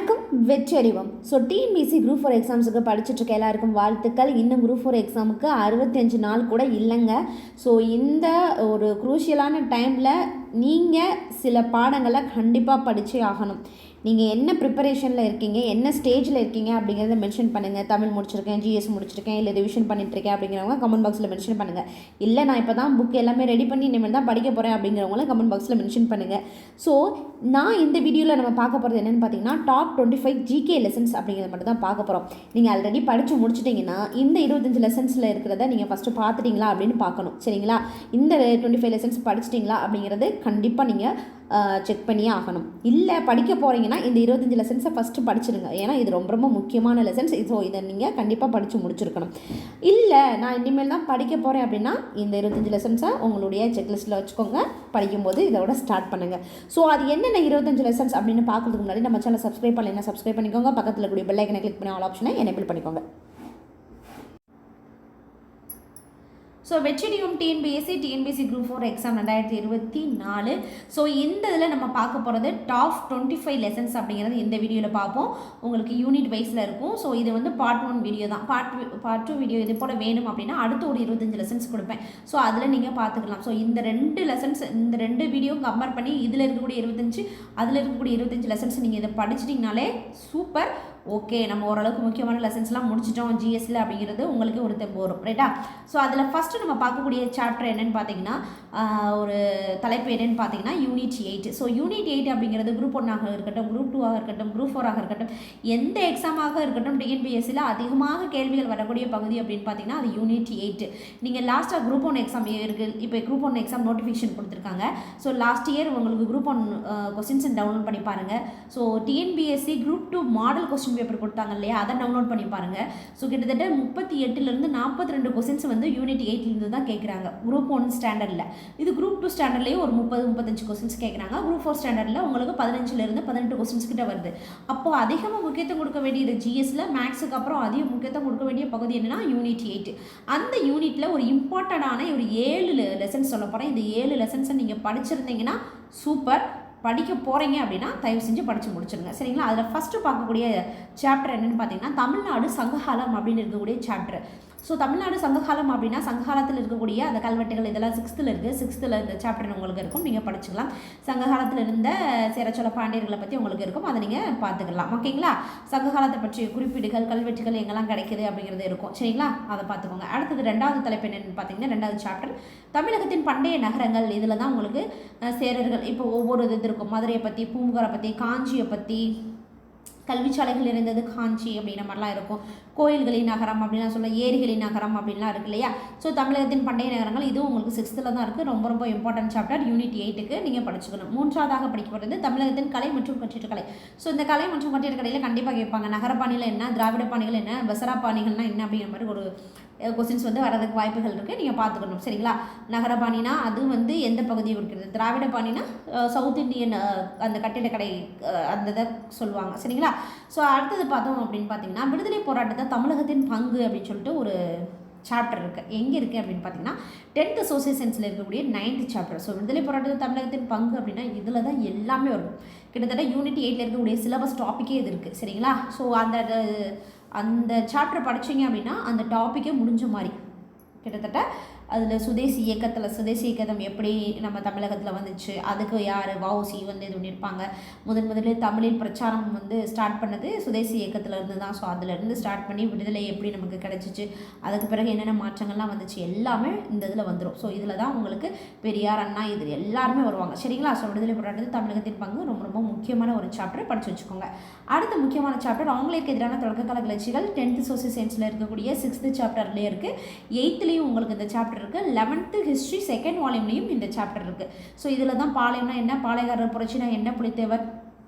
வணக்கம் வெற்றியறிவோம். So TNPSC group 4 எக்ஸாம்ஸுக்கு படிச்சுட்ருக்க எல்லாருக்கும் வாழ்த்துக்கள். இன்னும் குரூப் 4 எக்ஸாமுக்கு 65 நாள் கூட இல்லைங்க. ஸோ இந்த ஒரு குரூஷியலான டைமில் நீங்கள் சில பாடங்களை கண்டிப்பாக படித்தே ஆகணும். நீங்கள் என்ன ப்ரிப்பரேஷனில் இருக்கீங்க, என்ன ஸ்டேஜில் இருக்கீங்க அப்படிங்கிறத மென்ஷன் பண்ணுங்கள். தமிழ் முடிச்சிருக்கேன், ஜிஎஸ் முடிச்சிருக்கேன், இல்லை ரிவிஷன் பண்ணிட்டுருக்கேன் அப்படிங்கிறவங்க கமெண்ட் பாக்ஸில் மென்ஷன் பண்ணுங்கள். இல்லை நான் இப்போ தான் புக் எல்லாமே ரெடி பண்ணி இனிமேல் தான் படிக்க போகிறேன் அப்படிங்கிறவங்கள கமெண்ட் பாக்ஸில் மென்ஷன் பண்ணுங்கள். ஸோ நான் இந்த வீடியோவில் நம்ம பார்க்க போகிறது என்னென்னு பார்த்தீங்கன்னா டாப் 25 ஜிகே லெசன்ஸ் அப்படிங்கிறத மட்டும் தான் பார்க்க போகிறோம். நீங்கள் ஆல்ரெடி படித்து முடிச்சிட்டிங்கன்னா இந்த 25 லெசன்ஸில் இருக்கிறத நீங்கள் ஃபஸ்ட்டு பார்த்துட்டிங்களா அப்படின்னு பார்க்கணும். சரிங்களா? இந்த 25 லெசன்ஸ் படிச்சிட்டிங்களா அப்படிங்கிறது கண்டிப்பாக நீங்கள் செக் பண்ணியே ஆகணும். இல்லை படிக்க போகிறீங்கன்னா இந்த 25 லெசன்ஸை ஃபஸ்ட்டு படிச்சிடுங்க. ஏன்னா இது ரொம்ப ரொம்ப முக்கியமான லெசன்ஸ். ஸோ இதை நீங்கள் கண்டிப்பாக படித்து முடிச்சிருக்கணும். இல்லை நான் இனிமேல் தான் படிக்க போகிறேன் அப்படின்னா இந்த 25 லெசன்ஸை உங்களுடைய செக்லிஸ்ட்டில் வச்சுக்கோங்க. படிக்கும்போது இதோட ஸ்டார்ட் பண்ணுங்கள். ஸோ அது என்னென்ன 25 லெசன்ஸ் அப்படின்னு பார்க்கறதுக்கு முன்னாடி நம்ம சேனல் சப்ஸ்கிரைப் பண்ணலைன்னா சப்ஸ்கிரைப் பண்ணிக்கோங்க. பக்கத்தில் கூடிய பெல் ஐக்கனை கிளிக் பண்ணி ஆல் ஆப்ஷனை எனேபிள் பண்ணிக்கோங்க. ஸோ வெற்றிடியும் டிஎன்பிஎஸ்சி குரூப் 4 எக்ஸாம் 2024. ஸோ இந்த இதில் நம்ம பார்க்க போகிறது டாப் 25 லெசன்ஸ் அப்படிங்கிறது இந்த வீடியோவில் பார்ப்போம். உங்களுக்கு யூனிட் வைஸில் இருக்கும். ஸோ இது வந்து பார்ட் 1 வீடியோ தான். பார்ட் 2 வீடியோ இது போல் வேணும் அப்படின்னா அடுத்து ஒரு 25 லெசன்ஸ் கொடுப்பேன். ஸோ அதில் நீங்கள் பார்த்துக்கலாம். ஸோ இந்த 2 லெசன்ஸ், இந்த 2 வீடியோ கம்பேர் பண்ணி இதில் இருக்கக்கூடிய 25 அதில் இருக்கக்கூடிய 25 லெசன்ஸ் நீங்கள் இதை படிச்சிட்டிங்கனாலே சூப்பர். ஓகே, நம்ம ஓரளவுக்கு முக்கியமான லெசன்ஸ்லாம் முடிச்சிட்டோம் ஜிஎஸ்சில் அப்படிங்கிறது உங்களுக்கு ஒரு தெம்பு வரும். ரைட்டா? ஸோ அதில் ஃபஸ்ட்டு நம்ம பார்க்கக்கூடிய சாப்டர் என்னென்னு பார்த்தீங்கன்னா, ஒரு தலைப்பு என்னென்னு பார்த்தீங்கன்னா யூனிட் 8. ஸோ யூனிட் 8 அப்படிங்கிறது குரூப் 1 இருக்கட்டும், குரூப் 2 இருக்கட்டும், குரூப் 4 இருக்கட்டும், எந்த எக்ஸாமாக இருக்கட்டும் டிஎன்பிஎஸ்சியில் அதிகமாக கேள்விகள் வரக்கூடிய பகுதி அப்படின்னு பார்த்தீங்கன்னா அது யூனிட் 8. நீங்கள் லாஸ்ட்டாக குரூப் 1 எக்ஸாம் இருக்குது. இப்போ குரூப் 1 எக்ஸாம் நோட்டிஃபிகேஷன் கொடுத்துருக்காங்க. ஸோ லாஸ்ட் இயர் உங்களுக்கு குரூப் 1 கொஸ்டின்ஸ் டவுன்லோட் பண்ணி பாருங்கள். So TNPSC group 2 model question paper கொடுத்தாங்க இல்லையா, அதை டவுன்லோட் பண்ணி பாருங்கள். ஸோ கிட்டத்தட்ட 38லேருந்து 42 கொஸ்டின்ஸ் வந்து யூனிட் 8லேருந்து தான் கேட்குறாங்க குரூப் 1 ஸ்டாண்டர்டில். இது குரூப் 2 ஸ்டாண்டர்ட்லேயே ஒரு 30-35 கொஸ்டின்ஸ் கேட்குறாங்க. குரூப் 4 ஸ்டாண்டர்டில் உங்களுக்கு 15லேருந்து 18 கொஸ்டின்ஸ் கிட்ட வருது. அப்போது அதிகமாக முக்கியத்துவம் கொடுக்க வேண்டியது ஜிஎஸ்சில் மேக்ஸுக்கு அப்புறம் அதிக முக்கியத்துவம் கொடுக்க வேண்டிய பகுதி என்னென்னா யூனிட் 8. அந்த யூனிட்டில் ஒரு இம்பார்ட்டண்டான ஒரு 7 லெசன்ஸ் சொல்ல போகிறேன். இந்த 7 லெசன்ஸை நீங்கள் படிச்சிருந்தீங்கன்னா சூப்பர். படிக்க போகிறீங்க அப்படின்னா தயவு செஞ்சு படித்து முடிச்சிடுங்க. சரிங்களா? அதில் ஃபஸ்ட்டு பார்க்கக்கூடிய சாப்டர் என்னென்னு பார்த்தீங்கன்னா தமிழ்நாடு சங்ககாலம் அப்படின்னு இருக்கக்கூடிய சாப்டர். ஸோ தமிழ்நாடு சங்ககாலம் அப்படின்னா சங்ககாலத்தில் இருக்கக்கூடிய அந்த கல்வெட்டுகள் இதெல்லாம் 6th இருக்குது. 6th இந்த சாப்டர் உங்களுக்கு இருக்கும், நீங்கள் படிச்சுக்கலாம். சங்ககாலத்தில் இருந்த சேரச்சோழ பாண்டியர்களை பற்றி உங்களுக்கு இருக்கும், அதை நீங்கள் பார்த்துக்கலாம். ஓகேங்களா? சங்ககாலத்தை பற்றிய குறிப்பீடுகள், கல்வெட்டுகள் எங்கெல்லாம் கிடைக்குது அப்படிங்கிறது இருக்கும். சரிங்களா? அதை பார்த்துக்கோங்க. அடுத்தது 2வது தலைப்பு என்னென்னு பார்த்தீங்கன்னா 2வது சாப்டர் தமிழகத்தின் பண்டைய நகரங்கள். இதில் தான் உங்களுக்கு சேரர்கள் இப்போ ஒவ்வொரு இது இருக்கும். மதுரையை பற்றி, பூம்புகாரை பற்றி, காஞ்சியை பற்றி, கல்விச்சாலைகள் இருந்தது காஞ்சி அப்படின்ற மாதிரிலாம் இருக்கும். கோயில்களின் நகரம் அப்படின்லாம் சொல்ல, ஏரிகளின் நகரம் அப்படின்லாம் இருக்கு இல்லையா? ஸோ தமிழகத்தின் பண்டைய நகரங்கள் இதுவும் உங்களுக்கு 6th தான் இருக்குது. ரொம்ப ரொம்ப இம்பார்ட்டன்ட் சாப்டர். யூனிட் 8க்கு நீங்கள் படிச்சுக்கணும். 3வதாக படிக்கப்படுறது தமிழகத்தின் கலை மற்றும் கட்டிடக்கலை. ஸோ இந்த கலை மற்றும் கட்டிடக்கலையில் கண்டிப்பாக கேட்பாங்க நகரப்பாணிகள் என்ன, திராவிட பாணிகள் என்ன, பசரா பாணிகள்னால் என்ன அப்படிங்கிற மாதிரி ஒரு கொஸ்டின்ஸ் வந்து வரதுக்கு வாய்ப்புகள் இருக்குது. நீங்கள் பார்த்துக்கணும். சரிங்களா? நகரபாணினா அது வந்து எந்த பகுதியை இருக்கிறது, திராவிட பாணினா சவுத் இந்தியன் அந்த கட்டிடக்கலை அந்த இதை சொல்லுவாங்க. சரிங்களா? ஸோ அடுத்தது பார்த்தோம் அப்படின்னு பார்த்தீங்கன்னா விடுதலை போராட்டத்தை தமிழகத்தின் பங்கு அப்படின்னு சொல்லிட்டு ஒரு சாப்டர் இருக்குது. எங்கே இருக்குது அப்படின்னு பார்த்தீங்கன்னா 10th சோசியல் சயின்ஸில் இருக்கக்கூடிய 9th சாப்டர். ஸோ விடுதலை போராட்டத்தை தமிழகத்தின் பங்கு அப்படின்னா இதில் தான் எல்லாமே வரும். கிட்டத்தட்ட யூனிட் 8ல் இருக்கக்கூடிய சிலபஸ் டாப்பிக்கே இது இருக்குது. சரிங்களா? ஸோ அந்த சாப்டர் படிச்சிங்க அப்படின்னா அந்த டாப்பிக்கே முடிஞ்ச மாதிரி. கிட்டத்தட்ட அதில் சுதேசி இயக்கம் எப்படி நம்ம தமிழகத்தில் வந்துச்சு, அதுக்கு யார் வஉசி வந்து இது பண்ணியிருப்பாங்க. முதலில் தமிழில் பிரச்சாரம் வந்து ஸ்டார்ட் பண்ணது சுதேசி இயக்கத்திலேருந்து தான். ஸோ அதிலேருந்து ஸ்டார்ட் பண்ணி விடுதலை எப்படி நமக்கு கிடச்சிச்சு, அதுக்கு பிறகு என்னென்ன மாற்றங்கள்லாம் வந்துச்சு எல்லாமே இந்த இதில் வந்துடும். ஸோ இதில் தான் உங்களுக்கு பெரியார், அண்ணா இது எல்லாருமே வருவாங்க. சரிங்களா? ஸோ விடுதலை போராட்டத்தில் தமிழகத்தின் பங்கு ரொம்ப ரொம்ப முக்கியமான ஒரு சாப்டர், படித்து வச்சுக்கோங்க. அடுத்த முக்கியமான சாப்டர் ஆங்கிலேயருக்கு எதிரான தொடக்ககால கிளர்ச்சிகள். 10th சோசியல் சயின்ஸில் இருக்கக்கூடிய 6th சாப்டர்லேயே இருக்குது. 8th உங்களுக்கு இந்த சாப்டர் இருக்குது. 11th ஹிஸ்ட்ரி 2nd வால்யூம்லையும் இந்த சாப்டர் இருக்குது. ஸோ இதில் தான் பாளையம்னா என்ன, பாளையக்காரர் புரட்சினா என்ன, புலித்தேவர்,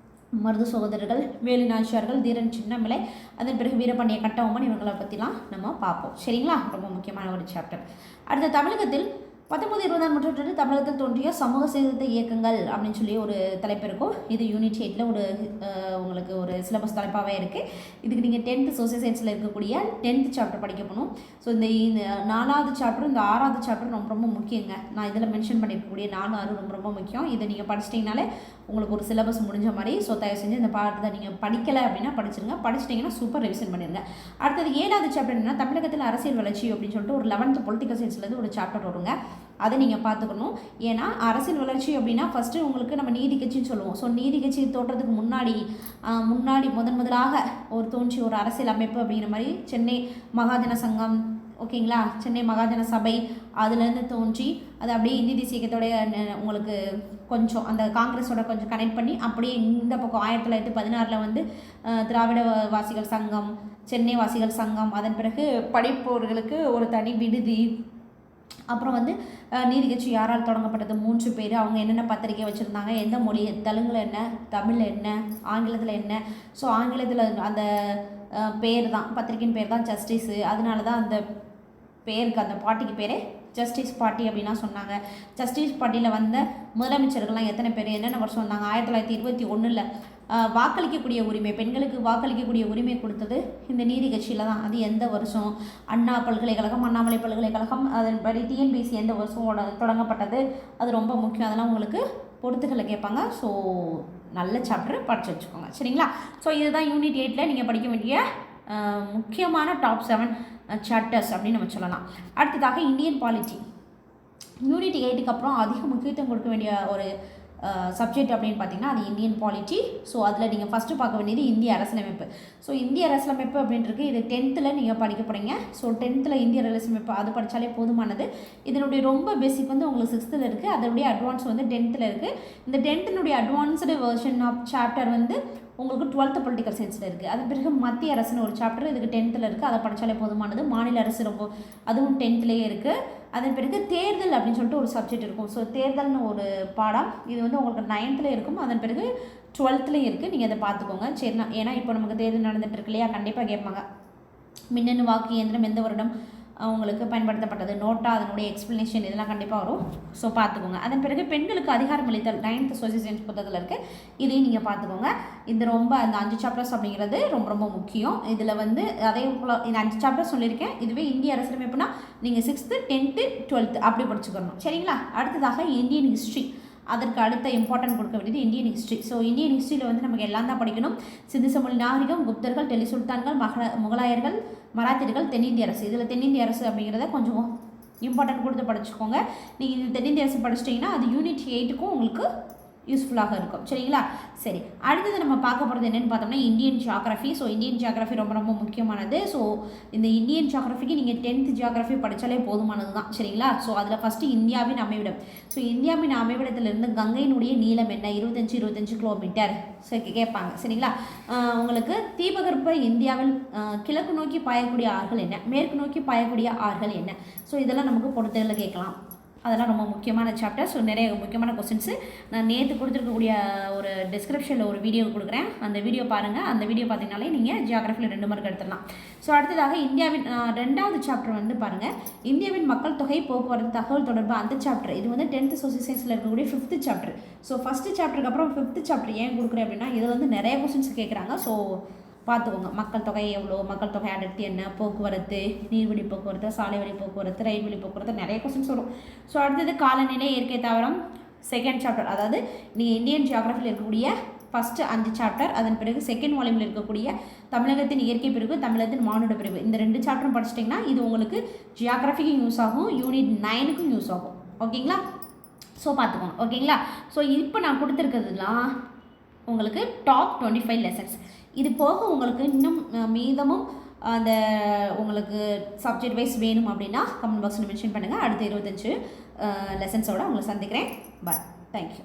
மருது சகோதரர்கள், வேலுநாச்சியார்கள், தீரன் சின்னமலை, அதன் பிறகு வீரபாண்டிய கட்டபொம்மன், இவங்களை பற்றிலாம் நம்ம பார்ப்போம். சரிங்களா? ரொம்ப முக்கியமான ஒரு சாப்டர். அடுத்த தமிழகத்தில் 19-20ஆம் நூற்றாண்டு தமிழகத்தில் தோன்றிய சமூக சீர்திருத்த இயக்கங்கள் அப்படின்னு சொல்லி ஒரு தலைப்பு இருக்கும். இது யூனிட் 8ல் ஒரு உங்களுக்கு ஒரு சிலபஸ் தலைப்பாகவே இருக்குது. இதுக்கு நீங்கள் 10th சோசியல் சயின்ஸில் இருக்கக்கூடிய 10th சாப்டர் படிக்க போகணும். ஸோ இந்த 4வது சாப்டர், இந்த 6வது சாப்டர் ரொம்ப ரொம்ப முக்கியங்க. நான் இதில் மென்ஷன் பண்ணியிருக்கக்கூடிய 4, 6 ரொம்ப ரொம்ப முக்கியம். இதை நீங்கள் படிச்சிட்டிங்கனாலே உங்களுக்கு ஒரு சிலபஸ் முடிஞ்ச மாதிரி. ஸோ தயவு செஞ்சு இந்த பாடத்தை நீங்கள் படிக்கலை அப்படின்னா படிச்சிருங்க. படிச்சிட்டிங்கன்னா சூப்பர் ரிவிஷன் பண்ணிடுங்க. அடுத்தது 7வது சாப்டர் என்னன்னா தமிழகத்தில் அரசியல் வளர்ச்சி அப்படின்னு சொல்லிட்டு ஒரு 11th பொலிட்டிக்கல் சயின்ஸ்லேருந்து ஒரு சாப்டர் வருங்க. அதை நீங்கள் பார்த்துக்கணும். ஏன்னா அரசியல் வளர்ச்சி அப்படின்னா ஃபஸ்ட்டு உங்களுக்கு நம்ம நீதி கட்சின்னு சொல்லுவோம். ஸோ நீதி கட்சி தோற்றத்துக்கு முன்னாடி முதலாக ஒரு தோன்றி ஒரு அரசியல் அமைப்பு அப்படிங்கிற மாதிரி சென்னை மகாஜன சங்கம், ஓகேங்களா, சென்னை மகாஜன சபை, அதுலேருந்து தோன்றி அது அப்படியே இந்திய தேசிய இயக்கத்தோடைய உங்களுக்கு கொஞ்சம் அந்த காங்கிரஸோட கொஞ்சம் கனெக்ட் பண்ணி அப்படியே இந்த பக்கம் 1916 வந்து திராவிட வாசிகள் சங்கம், சென்னை வாசிகள் சங்கம், அதன் பிறகு படிப்பவர்களுக்கு ஒரு தனி விடுதி, அப்புறம் வந்து நீதி கட்சி யாரால் தொடங்கப்பட்டது 3 பேர், அவங்க என்னென்ன பத்திரிக்கை வச்சுருந்தாங்க, எந்த மொழி, தெலுங்கில் என்ன, தமிழில் என்ன, ஆங்கிலத்தில் என்ன. ஸோ ஆங்கிலத்தில் அந்த பேர் தான் பத்திரிக்கையின் பேர் தான் ஜஸ்டிஸு. அதனால தான் அந்த பேருக்கு அந்த பார்ட்டிக்கு பேரே ஜஸ்டிஸ் பார்ட்டி அப்படின்னா சொன்னாங்க. ஜஸ்டிஸ் பார்ட்டியில் வந்த முதலமைச்சர்கள்லாம் எத்தனை பேர், என்னென்ன வருஷம் வந்தாங்க, 1921 வாக்களிக்கக்கூடிய உரிமை, பெண்களுக்கு வாக்களிக்கக்கூடிய உரிமை கொடுத்தது இந்த நீதி கட்சியில் தான். அது எந்த வருஷம், அண்ணா பல்கலைக்கழகம், அண்ணாமலை பல்கலைக்கழகம், அதன்படி டிஎன்பிஎஸ்சி எந்த வருஷம் தொடங்கப்பட்டது, அது ரொம்ப முக்கியம். அதெல்லாம் உங்களுக்கு பொறுத்துக்களை கேட்பாங்க. ஸோ நல்ல சாப்டர் படித்து வச்சுக்கோங்க, சரிங்களா. ஸோ இதுதான் யூனிட் 8 நீங்கள் படிக்க வேண்டிய முக்கியமான டாப் 7 சாப்டர்ஸ் அப்படின்னு நம்ம சொல்லலாம். அடுத்ததாக இந்தியன் பாலிட்டி. யூனிட் 8க்கு அப்புறம் அதிக முக்கியத்துவம் கொடுக்க வேண்டிய ஒரு சப்ஜெக்ட் அப்படின்னு பார்த்தீங்கன்னா அது இந்தியன் பாலிட்டி. ஸோ அதில் நீங்கள் ஃபஸ்ட்டு பார்க்க வேண்டியது இந்திய அரசியலமைப்பு. ஸோ இந்திய அரசியலமைப்பு அப்படின்றது இது 10th நீங்கள் படிக்க போகிறீங்க. ஸோ 10th இந்திய அரசியலமைப்பு அது படித்தாலே போதுமானது. இதனுடைய ரொம்ப பேசிக் வந்து உங்களுக்கு 6th இருக்குது, அதனுடைய அட்வான்ஸ் வந்து 10th இருக்குது. இந்த 10th advanced version of chapter வந்து உங்களுக்கு 12th பொலிட்டிக்கல் சயின்ஸில் இருக்குது. அதன் பிறகு மத்திய அரசுன்னு ஒரு சாப்டர் இதுக்கு 10th இருக்குது, அதை படித்தாலே போதுமானது. மாநில அரசு ரொம்ப அதுவும் 10th இருக்குது. அதன் பிறகு தேர்தல் அப்படின்னு சொல்லிட்டு ஒரு சப்ஜெக்ட் இருக்கும். ஸோ தேர்தல்னு ஒரு பாடம், இது வந்து உங்களுக்கு 9th இருக்கும். அதன் பிறகு 12th இருக்குது. நீங்கள் அதை பார்த்துக்கோங்க, சரிண்ணா. ஏன்னா இப்போ நமக்கு தேர்தல் நடந்துட்டு இருக்கு இல்லையா, கண்டிப்பாக கேட்பாங்க. மின்னணு வாக்கு இயந்திரம் எந்த வருடம் உங்களுக்கு பயன்படுத்தப்பட்டது, நோட்டா, அதனுடைய எக்ஸ்ப்ளனேஷன், இதெல்லாம் கண்டிப்பாக வரும். ஸோ பார்த்துக்கோங்க. அதன் பிறகு பெண்களுக்கு அதிகாரம் அளித்தல் 9th சோசியல் சயின்ஸ் புத்தகத்தில் இருக்குது, இதையும் நீங்கள் பார்த்துக்கோங்க. இது ரொம்ப அந்த 5 சாப்டர்ஸ் அப்படிங்கிறது ரொம்ப ரொம்ப முக்கியம். இதில் வந்து அதே போல் இந்த 5 சாப்டர் சொல்லியிருக்கேன். இதுவே இந்திய அரசியலமைப்புனா நீங்கள் 6th 10th 12th அப்படி படிச்சுக்கணும், சரிங்களா. அடுத்ததாக இந்தியன் ஹிஸ்ட்ரி. அதற்கு அடுத்த இம்பார்ட்டன்ட் கொடுக்க வேண்டியது இந்தியன் ஹிஸ்ட்ரி. ஸோ இந்தியன் ஹிஸ்ட்ரியில் வந்து நமக்கு எல்லாம் தான் படிக்கணும். சிந்து சமவெளி நாகரிகம், குப்தர்கள், டெல்லி சுல்தான்கள், முகலாயர்கள், மராத்தியர்கள், தென்னிந்திய அரசு. இதில் தென்னிந்திய அரசு அப்படிங்கிறத கொஞ்சம் இம்பார்ட்டன்ட் கொடுத்து படிச்சுக்கோங்க. நீங்கள் இது தென்னிந்திய அரசு படிச்சிட்டிங்கன்னா அது யூனிட் 8க்கும் உங்களுக்கு யூஸ்ஃபுல்லாக இருக்கும், சரிங்களா. சரி, அடுத்தது நம்ம பார்க்க போகிறது என்னென்னு பார்த்தோம்னா Indian geography. So Indian geography ரொம்ப ரொம்ப முக்கியமானது. ஸோ இந்த இந்தியன் ஜியாகிரஃபிக்கு நீங்கள் 10th ஜியாகிரஃபி படித்தாலே போதுமானது தான், சரிங்களா. ஸோ அதில் ஃபஸ்ட்டு இந்தியாவின் அமைவிடம். ஸோ இந்தியாவின் அமைவிடத்திலிருந்து கங்கையினுடைய நீளம் என்ன, 25 கிலோமீட்டர். ஸோ கேட்பாங்க, சரிங்களா. உங்களுக்கு தீபகற்ப இந்தியாவில் கிழக்கு நோக்கி பாயக்கூடிய ஆறுகள் என்ன, மேற்கு நோக்கி பாயக்கூடிய ஆறுகள் என்ன. ஸோ இதெல்லாம் நமக்கு பொறுத்தவரையில் கேட்கலாம். அதெல்லாம் ரொம்ப முக்கியமான சாப்டர். ஸோ நிறைய முக்கியமான கொஸ்டின்ஸு நான் நேற்று கொடுத்துருக்கக்கூடிய ஒரு டிஸ்கிரிப்ஷனில் ஒரு வீடியோ கொடுக்குறேன், அந்த வீடியோ பாருங்கள். அந்த வீடியோ பார்த்தீங்கனாலே நீங்கள் ஜியாகிரஃபியில் 2 மார்க் எடுத்துடலாம். ஸோ அடுத்ததாக இந்தியாவின் 2வது சாப்டர் வந்து பாருங்கள், இந்தியாவின் மக்கள் தொகை, போக்குவரத்து, தகவல் தொடர்பு, அந்த சாப்டர். இது வந்து 10th சோசியல் சயின்ஸில் இருக்கக்கூடிய 5th சாப்டர். ஸோ ஃபஸ்ட்டு சாப்டருக்கு அப்புறம் 5th சாப்டர் ஏன் கொடுக்குறேன் அப்படின்னா இதில் வந்து நிறைய கொஸ்டின்ஸ் கேட்குறாங்க. ஸோ பார்த்துக்கோங்க. மக்கள் தொகை எவ்வளோ, மக்கள் தொகை அடர்த்தி என்ன, போக்குவரத்து, நீர்வழி போக்குவரத்து, சாலை வழி போக்குவரத்து, ரயில் வழி போக்குவரத்து, நிறைய கொஸ்டின்ஸ் வரும். ஸோ அடுத்தது காலநிலை, இயற்கை தாவரம், 2nd சாப்டர். அதாவது நீங்கள் இந்தியன் ஜியாகிரஃபியில் இருக்கக்கூடிய ஃபஸ்ட்டு 5 சாப்டர், அதன் பிறகு 2nd வால்யூமில் இருக்கக்கூடிய தமிழகத்தின் இயற்கை பிரிவு, தமிழகத்தின் மானுட பிரிவு, இந்த 2 சாப்டரும் படிச்சிட்டிங்கன்னா இது உங்களுக்கு ஜியாகிரஃபிக்கும் யூஸ் ஆகும், யூனிட் 9க்கும் யூஸ் ஆகும், ஓகேங்களா. ஸோ பார்த்துக்கோங்க, ஓகேங்களா. ஸோ இப்போ நான் கொடுத்துருக்கிறதுலாம் உங்களுக்கு டாப் 25 லெசன்ஸ். இது போக உங்களுக்கு இன்னும் மீதமும் அந்த உங்களுக்கு சப்ஜெக்ட் வைஸ் வேணும் அப்படின்னா கமெண்ட் பாக்ஸில் மென்ஷன் பண்ணுங்கள். அடுத்த 25 லெசன்ஸோடு உங்களை சந்திக்கிறேன். பாய், தேங்க்யூ.